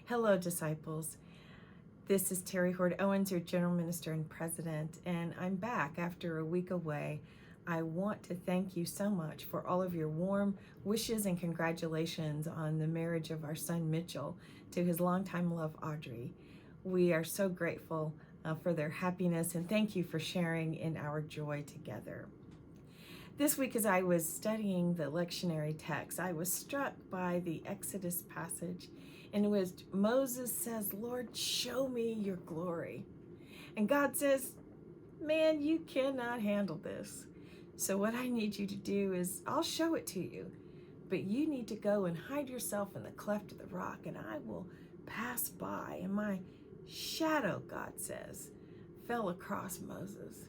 Hello, disciples. This is Terri Hord, Owens, your General Minister and President, and I'm back after a week away. I want to thank you so much for all of your warm wishes and congratulations on the marriage of our son Mitchell to his longtime love, Audrey. We are so grateful for their happiness, and thank you for sharing in our joy together. This week, as I was studying the lectionary text, I was struck by the Exodus passage in which Moses says, "Lord, show me your glory." And God says, "Man, you cannot handle this. So what I need you to do is I'll show it to you, but you need to go and hide yourself in the cleft of the rock, and I will pass by." And my shadow, God says, fell across Moses.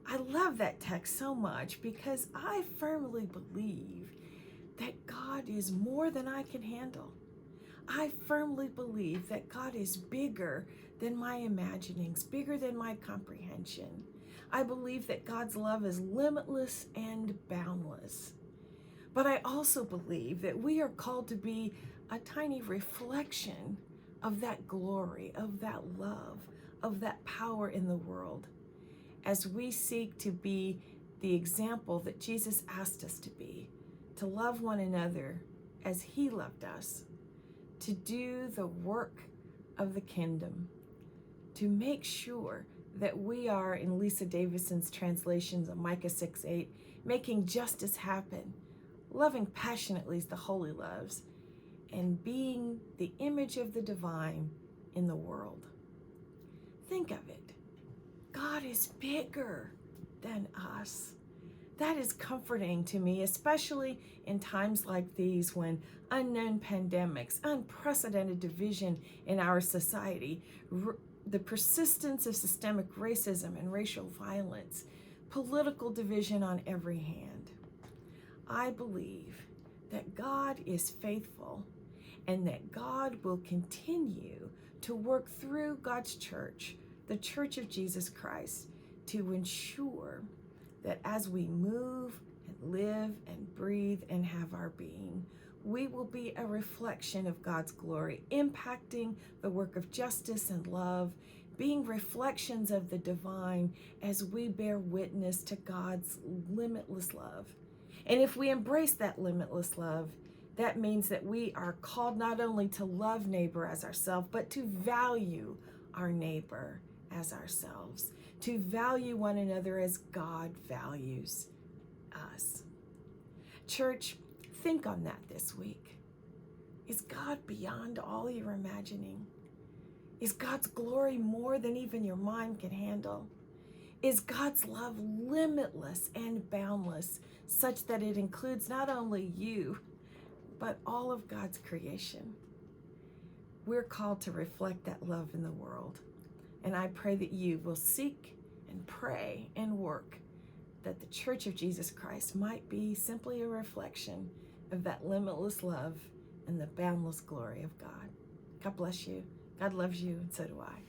I love that text so much because I firmly believe that God is more than I can handle. I firmly believe that God is bigger than my imaginings, bigger than my comprehension. I believe that God's love is limitless and boundless. But I also believe that we are called to be a tiny reflection of that glory, of that love, of that power in the world, as we seek to be the example that Jesus asked us to be, to love one another as he loved us, to do the work of the kingdom, to make sure that we are, in Lisa Davison's translations of Micah 6:8, making justice happen, loving passionately as the holy loves, and being the image of the divine in the world. Think of it. God is bigger than us. That is comforting to me, especially in times like these when unknown pandemics, unprecedented division in our society, the persistence of systemic racism and racial violence, political division on every hand. I believe that God is faithful and that God will continue to work through God's church, the Church of Jesus Christ, to ensure that as we move and live and breathe and have our being, we will be a reflection of God's glory, impacting the work of justice and love, being reflections of the divine as we bear witness to God's limitless love. And if we embrace that limitless love, that means that we are called not only to love neighbor as ourselves, but to value our neighbor as ourselves, to value one another as God values us. Church, think on that this week. Is God beyond all your imagining? Is God's glory more than even your mind can handle? Is God's love limitless and boundless, such that it includes not only you, but all of God's creation? We're called to reflect that love in the world. And I pray that you will seek and pray and work that the Church of Jesus Christ might be simply a reflection of that limitless love and the boundless glory of God. God bless you. God loves you, and so do I.